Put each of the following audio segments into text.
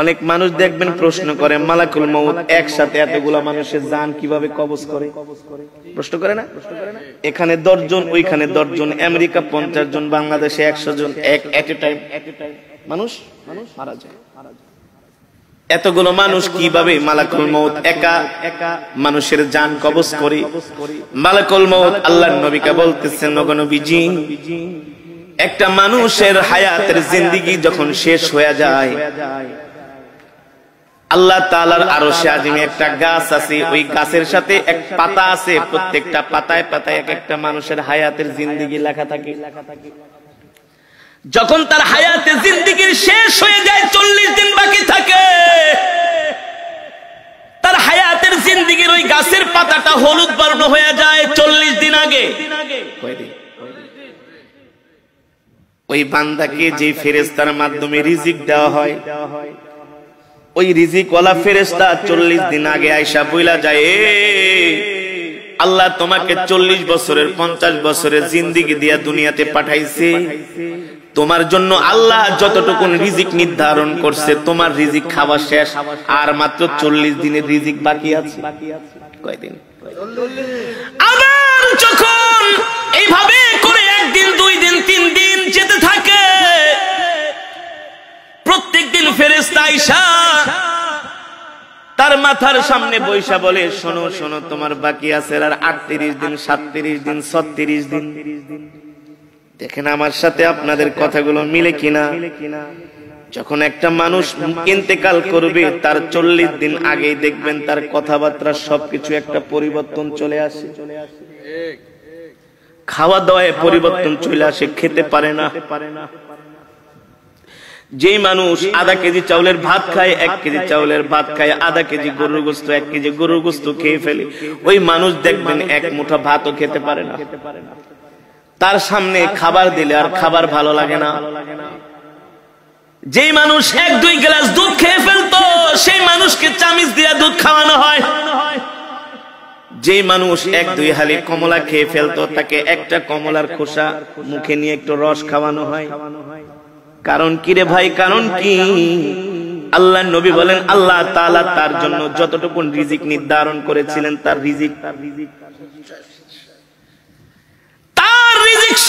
অনেক মানুষ দেখবেন প্রশ্ন করে মালাকুল মউত একসাথে এতগুলা মানুষের জান কিভাবে কবজ করে, প্রশ্ন করে না? এখানে 10 জন, ওইখানে 10 জন, আমেরিকা 50 জন, বাংলাদেশে 100 জন, এট এ টাইম মানুষ মারা যায়। এতগুলো মানুষ কিভাবে মালাকুল মউত একা মানুষের জান কবজ করে? মালাকুল মউত আল্লাহর নবীকে বলতেছেন, ওগো নবীজি, একটা মানুষের হায়াতের জিন্দেগি যখন শেষ হয়ে যায়, আল্লাহ তাআলার আরশে আজিমে একটা গাছ আছে, ওই গাছের সাথে এক পাতা আছে, প্রত্যেকটা পাতায় পাতায় এক একটা মানুষের হায়াতের জিন্দেগি লেখা থাকে। যখন তার হায়াতের জিন্দেগির শেষ হয়ে যায়, 40 দিন বাকি থাকে, তার হায়াতের জিন্দেগির ওই গাছের পাতাটা হলুদ বর্ণ হয়ে যায় 40 দিন আগে। ওই বান্দাকে যে ফেরেশতার মাধ্যমে রিজিক দেওয়া হয়, ওই রিজিকওয়ালা ফেরেশতা 40 দিন আগে আয়েশা বইলা যায়, আল্লাহ তোমাকে 40 বছরের 50 বছরের জিন্দেগি দিয়া দুনিয়াতে পাঠাইছে, তোমার জন্য আল্লাহ যতটুকু রিজিক নির্ধারণ করছে, তোমার রিজিক খাওয়া শেষ, আর মাত্র 40 দিনের রিজিক বাকি আছে। কয়দিন? আবার যখন এইভাবে করে 1 দিন 2 দিন 3 দিন যেতে থাকে, প্রত্যেকদিন ফেরেশতা আয়েশা তার মাথার সামনে বৈশা বলে, শোনো শোনো, তোমার বাকি আছে আর 38 দিন, 37 দিন, 36 দিন। দেখেন আমার সাথে আপনাদের কথাগুলো মিলে কিনা। যখন একটা মানুষ ইন্তেকাল করবে, তার 40 দিন আগেই দেখবেন তার কথাবার্তা সবকিছু একটা পরিবর্তন চলে আসে, খাওয়া দাওয়ায় পরিবর্তন চলে আসে, খেতে পারে না। যেই মানুষ আধা কেজি চাউলের ভাত খায়, 1 কেজি চাউলের ভাত খায়, আধা কেজি গরুর গোশত, 1 কেজি গরুর গোশত খেয়ে ফেলে, ওই মানুষ দেখবেন 1 মুঠা ভাতও খেতে পারে না। তার সামনে খাবার দিলে আর খাবার ভালো লাগে না। যেই মানুষ 1-2 গ্লাস দুধ খেয়ে ফেলতো, সেই মানুষকে চামিচ দিয়ে দুধ খাওয়ানো হয়। যেই মানুষ 1-2 হালি কমলা খেয়ে ফেলতো, তাকে একটা কমলার খোসা মুখে নিয়ে একটু রস খাওয়ানো হয়। কারণ কি রে ভাই, কারণ কি? আল্লাহর নবী বলেন, আল্লাহ তাআলা তার জন্য যতটুকু রিজিক নির্ধারণ করেছিলেন, তার রিজিক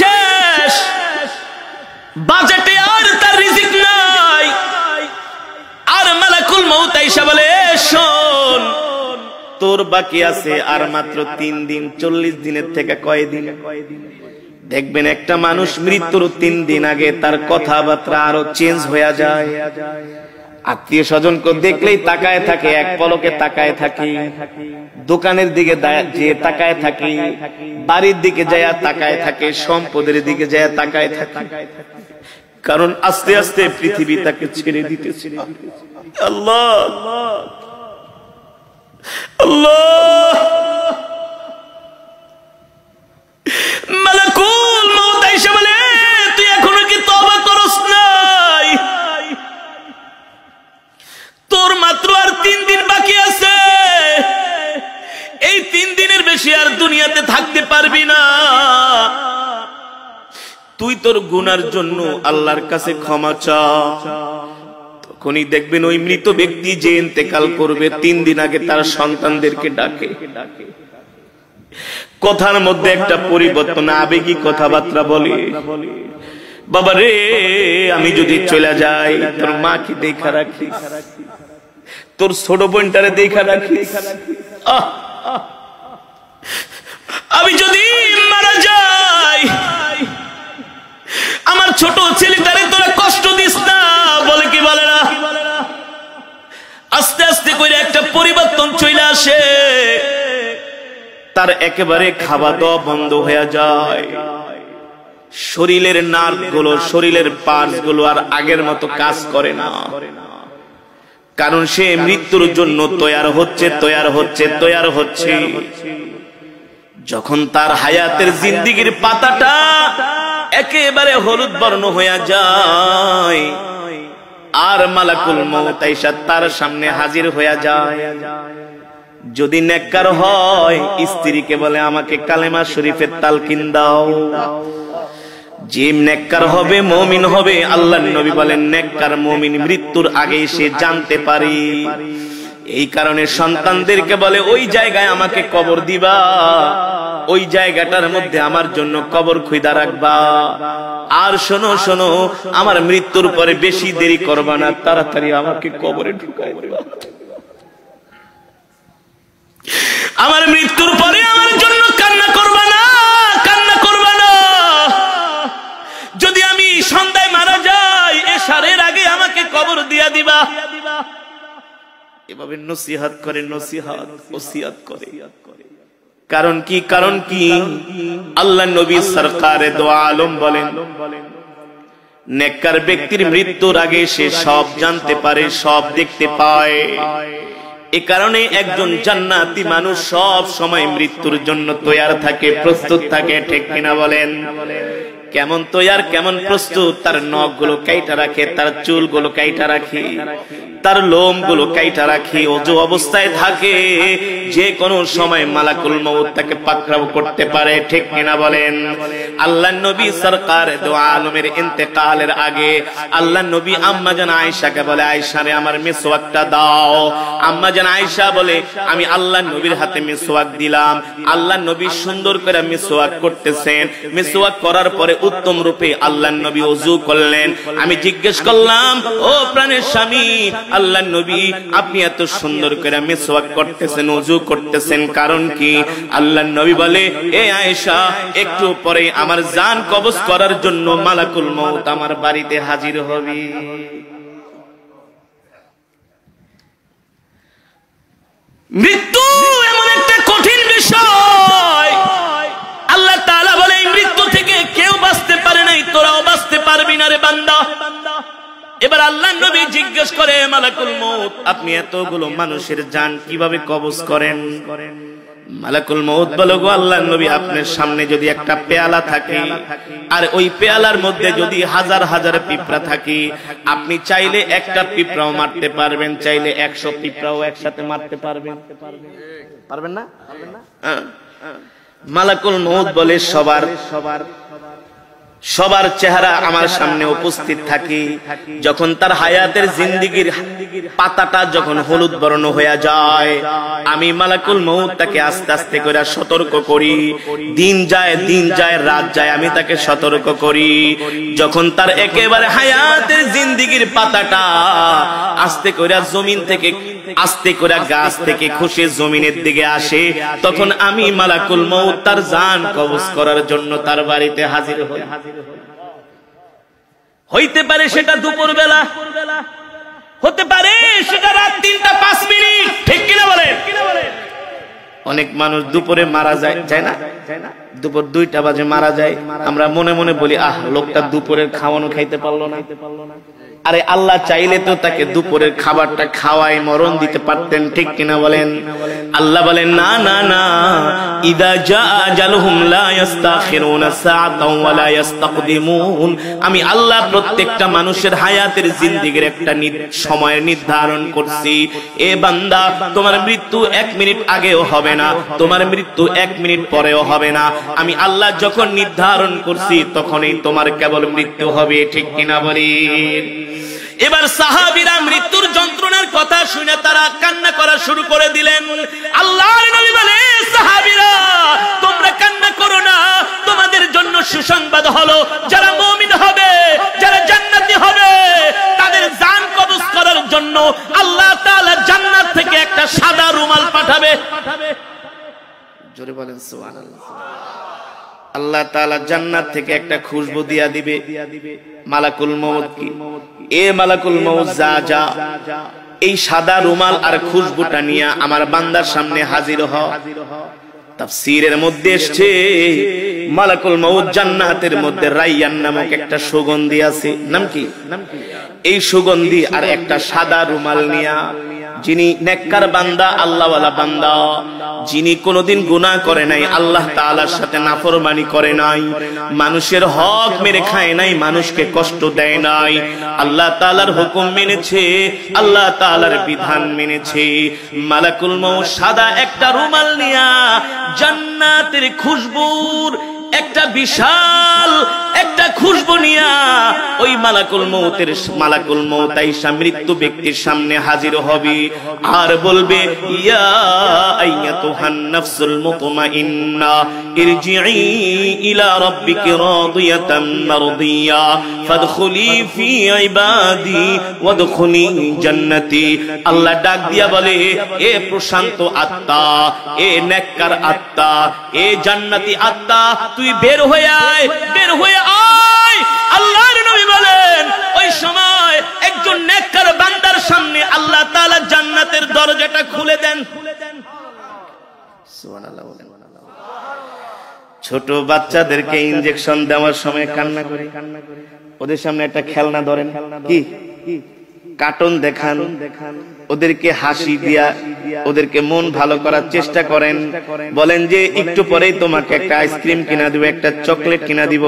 শেষ, বাজেটে আর তার রিজিক নাই। আর মালাকুল মউত আয়েশা বলে, শোন, তোর বাকি আছে আর মাত্র 3 দিন। 40 দিনের থেকে কয়দিন? দেখবেন একটা মানুষ মৃত্যুর 3 দিন আগে তার কথাবার্তা আরো চেঞ্জ হয়ে যায়। আত্মীয় স্বজনকে দেখলেই তাকায় থাকে, এক পলকে তাকায় থাকে, দোকানের দিকে যে তাকায় থাকে, বাড়ির দিকে যায় তাকায় থাকে, সম্পদের দিকে যায় তাকায় থাকে। কারণ আস্তে আস্তে পৃথিবী তাকে ছেড়ে দিতেছে। আল্লাহ আল্লাহ, মালাকুল মউত আয়েশা বলে, তুই এখনো কি তওবা করস নাই? তোর মাত্র আর 3 দিন বাকি আছে। এই 3 দিনের বেশি আর দুনিয়াতে থাকতে পারবি না। তুই তোর গুনার জন্য আল্লাহর কাছে ক্ষমা চা। তখনই দেখবেন ওই মৃত ব্যক্তি যে ইন্তেকাল করবে, 3 দিন আগে তার সন্তানদেরকে ডাকে, কথার মধ্যে একটা পরিবর্তন, আবেগী কথাবার্তা বলে, বাবা রে, আমি যদি চলে যাই, তোর মাকে দেখা রাখিস, তোর ছোট বোনটারে দেখা রাখিস। আমি যদি মারা যাই, আমার ছোট ছেলেটারে তোরা কষ্ট দিস না। বলে কি বলে না? আস্তে আস্তে করে একটা পরিবর্তন চলে আসে। তার একেবারে খাওয়া দাওয়া বন্ধ হয়ে যায়। শরীরের নার্ভ গুলো, শরীরের পার্টস গুলো আর আগের মতো কাজ করে না। কারণ সে মৃত্যুর জন্য তৈয়ার হচ্ছে। যখন তার হায়াতের জিন্দেগির পাতাটা একেবারে হলুদ বর্ণ হয়ে যায়, আর মালাকুল মউত আয়েশা তার সামনে হাজির হয়ে যায়। যদি নেককার হয়, স্ত্রীকে বলে, আমাকে কালেমা শরীফের তালকিন দাও। যে নেককার হবে, মুমিন হবে, আল্লাহর নবী বলেন নেককার মুমিন মৃত্যুর আগে সে জানতে পারে। এই কারণে সন্তানদেরকে বলে ওই জায়গায় আমাকে কবর দিবা, ওই জায়গাটার মধ্যে আমার জন্য কবর খুঁজা রাখবা। আর শোনো শোনো, আমার মৃত্যুর পরে বেশি দেরি করবা না, তাড়াতাড়ি আমাকে কবরে ঢুকাই দিবা। আমার মৃত্যুর পরে আমার জন্য কান্না করবা না, কান্না করবা না। যদি আমি সন্ধ্যায় মারা যাই, এশারের আগে আমাকে কবর দিয়া দিবা। এভাবে নসিহত করে, নসিহত ওসিয়ত করে। কারণ কি? কারণ কি? আল্লাহ নবী সরকারে দো আলম বলেন নেককার ব্যক্তির মৃত্যুর আগে সে সব জানতে পারে, সব দেখতে পায়। এ কারণে একজন জান্নাতি মানুষ সব সময় মৃত্যুর জন্য তৈয়ার থাকে, প্রস্তুত থাকে। ঠিক কিনা বলেন? কেমন তৈয়ার, কেমন প্রস্তুত? তার নখগুলো কাইটা রাখে, তার চুলগুলো কাইটা রাখে, তার লোমগুলো কাইটা রাখে, ওযু অবস্থায় থাকে। যে কোনো সময় মালাকুল মউত তাকে পাকড়াও করতে পারে। ঠিক কিনা বলেন? আল্লাহর নবী সরকার দো আলমের ইন্তেকালের আগে আল্লাহর নবী আম্মা জান আয়েশাকে বলে, আয়েশা রে আমার মিসওয়াকটা দাও। আম্মা জান আয়েশা বলে, আমি আল্লাহর নবীর হাতে মিসওয়াক দিলাম। আল্লাহর নবী সুন্দর করে মিসওয়াক করতেছেন। মিসওয়াক করার পরে উত্তম রূপে আল্লাহর নবী ওযু করলেন। আমি জিজ্ঞেস করলাম, ও প্রাণের স্বামী আল্লাহর নবী, আপনি এত সুন্দর করে মিসওয়াক করতেছেন, ওযু করতেছেন, কারণ কি? আল্লাহর নবী বলে, এ আয়েশা, একটু পরে আমার জান কবজ করার জন্য মালাকুল মউত আমার বাড়িতে হাজির হবে। মৃত্যু এমন একটা কঠিন বিষয়, আল্লাহ তাআলা বলে এই মৃত্যু থেকে কেউ বাঁচতে পারে নাই, তোরাও বাঁচতে পারবি না রে বান্দা। এবার আল্লাহর নবী জিজ্ঞেস করে, মালাকুল মউত, আপনি এতগুলো মানুষের জান কিভাবে কবজ করেন? মালাকুল মউত বলে, গো আল্লাহর নবী, আপনার সামনে যদি একটা পেয়ালা থাকে আর ওই পেয়ালার মধ্যে যদি হাজার হাজার পিঁপড়া থাকে, আপনি চাইলে একটা পিঁপড়াও মারতে পারবেন, চাইলে 100 পিঁপড়াও একসাথে মারতে পারবেন। পারবেন না? মালাকুল মউত বলে, সবার চেহারা আমার সামনে উপস্থিত থাকে। যখন তার হায়াতের জিন্দেগীর পাতাটা যখন হলুদ বর্ণ হয়ে যায়, আমি মালাকুল মউত তাকে আস্তে আস্তে করে সতর্ক করি। দিন যায় রাত যায়, আমি তাকে সতর্ক করি। যখন তার একেবারে হায়াতের জিন্দেগীর পাতাটা আস্তে করে জমিন থেকে, আস্তে করে গাছ থেকে খসে জমিনের দিকে আসে, তখন আমি মালাকুল মউত তার জান কবজ করার জন্য তার বাড়িতে হাজির হই। হইতে পারে সেটা দুপুর বেলা, হতে পারে সেটা রাত 3টা 5 মিনিট। ঠিক কিনা বলেন? অনেক মানুষ দুপুরে মারা যায় না? দুপুর 2টা বাজে মারা যায়। আমরা মনে মনে বলি, আহ, লোকটা দুপুরের খাওয়ানো খাইতে পারলো না। আরে আল্লাহ চাইলে তো তাকে দুপুরের খাবারটা খাওয়াই মরণ দিতে পারতেন। ঠিক কিনা বলেন? আল্লাহ বলেন, না না না, ইদা জা আজালুহুম লা ইস্তাখিরুনা সাআতাও ওয়া লা ইস্তাকদিমুন। আমি আল্লাহ প্রত্যেকটা মানুষের হায়াতের জিন্দেগীর একটা সময় নির্ধারণ করছি। এ বান্দা, তোমার মৃত্যু 1 মিনিট আগেও হবে না, তোমার মৃত্যু 1 মিনিট পরেও হবে না। আমি আল্লাহ যখন নির্ধারণ করছি তখনই তোমার কেবল মৃত্যু হবে। ঠিক কিনা বলেন? এবার সাহাবীরা মৃত্যুর যন্ত্রণার কথা শুনে তারা কান্না করা শুরু করে দিলেন। আল্লাহর নবী বলে, সাহাবীরা তোমরা কান্না করো না, তোমাদের জন্য সুসংবাদ হলো, যারা মুমিন হবে, যারা জান্নাতি হবে, তাদের জান কবজ করার জন্য আল্লাহ তাআলা জান্নাত থেকে একটা সাদা রুমাল পাঠাবে। জোরে বলেন সুবহানাল্লাহ। আল্লাহ তাআলা জান্নাত থেকে একটা খুশবু দিয়া দিবে। মালাকুল মউত কি, এ মালাকুল মউত, যা এই সাদা রুমাল আর খুশবুটা নিয়ে আমার বান্দার সামনে হাজির হ। তাফসীরের মধ্যে এসেছে, মালাকুল মউত জান্নাতের মধ্যে রাইয়ান নামক একটা সুগন্ধি আছে। নাম কি? এই সুগন্ধি আর একটা সাদা রুমাল নিয়া, যিনি নেককার বান্দা, আল্লাহওয়ালা বান্দা, যিনি কোনোদিন গুনাহ করে নাই, আল্লাহ তাআলার সাথে নাফরমানি করে নাই, মানুষের হক মেরে খায় নাই, মানুষকে কষ্ট দেয় নাই, আল্লাহ তাআলার হুকুম মেনেছে, আল্লাহ তাআলার বিধান মেনেছে, মালাকুল মউত সাদা একটা রুমাল নিয়া জান্নাতের খুশবুর একটা বিশাল একটা খুশবু নিয়া ওই মালাকুল মউত আইসা মৃত্যু ব্যক্তির সামনে হাজির হবে আর বলবে, ইয়া আইয়াতুহান নাফসুল মুতমাইন্না ইরজিই ইলা রাব্বিকি রাদিয়াতাম মারদিয়া ফাদখুলি ফি ইবাদি ওয়াদখুলি জান্নাতি। আল্লাহ ডাক দিয়া বলে, এ প্রশান্ত আত্মা, এ নেককার আত্মা, এ জান্নাতি আত্মা, তুই বের হয়ে আয়, বের হয়ে আয়। আল্লাহর নবী বলেন, ওই সময় একজন নেককার বান্দার সামনে আল্লাহ তাআলা জান্নাতের দরজাটা খুলে দেন। সুবহানাল্লাহ। ছোট বাচ্চাদেরকে ইনজেকশন দেওয়ার সময় কান্না করে, ওদের সামনে একটা খেলনা ধরেন, কি কার্টুন দেখান, ওদেরকে হাসি দিয়া ওদেরকে মন ভালো করার চেষ্টা করেন, বলেন যে একটু পরেই তোমাকে একটা আইসক্রিম কিনা দিব, একটা চকলেট কিনা দিব,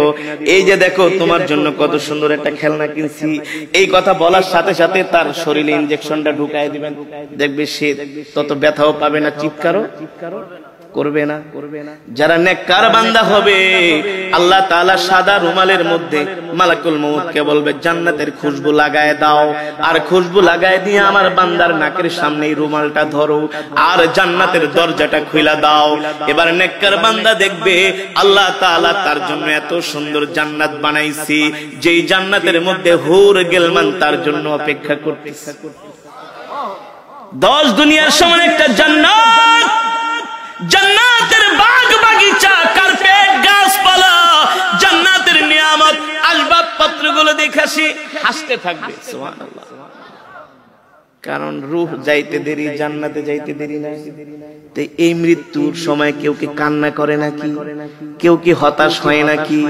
এই যে দেখো তোমার জন্য কত সুন্দর একটা খেলনা কিনছি। এই কথা বলার সাথে সাথে তার শরীরে ইনজেকশনটা ঢুকাই দিবেন, দেখবে সে তত ব্যথাও পাবে না, চিৎকারও করবে না। যারা নেককার বান্দা হবে, আল্লাহ তাআলা সাদা রুমালের মধ্যে মালাকুল মউতকে বলবে, জান্নাতের খুশবু লাগায় দাও, আর খুশবু লাগায় দিয়ে আমার বান্দার নাকের সামনে রুমালটা ধরো আর জান্নাতের দরজাটা খুলে দাও। এবার নেককার বান্দা দেখবে আল্লাহ তাআলা তার জন্য এত সুন্দর জান্নাত বানাইছি, যেই জান্নাতের মধ্যে হুর গিলমান তার জন্য অপেক্ষা করতেছে। 10 দুনিয়ার সমান একটা জান্নাত, জান্নাতের বাগ বাগিচা, কার্পেট, গাছপালা, জান্নাতের নিয়ামত, আসবাবপত্রগুলো দেখে সে হাসতে থাকবে। সুবহানাল্লাহ। কারণ রূহ যাইতে দেরি, জান্নাতে যাইতে দেরি নাই। তো এই মৃত্যুর সময় কেউ কি কান্না করে নাকি? কেউ কি হতাশ হয় নাকি?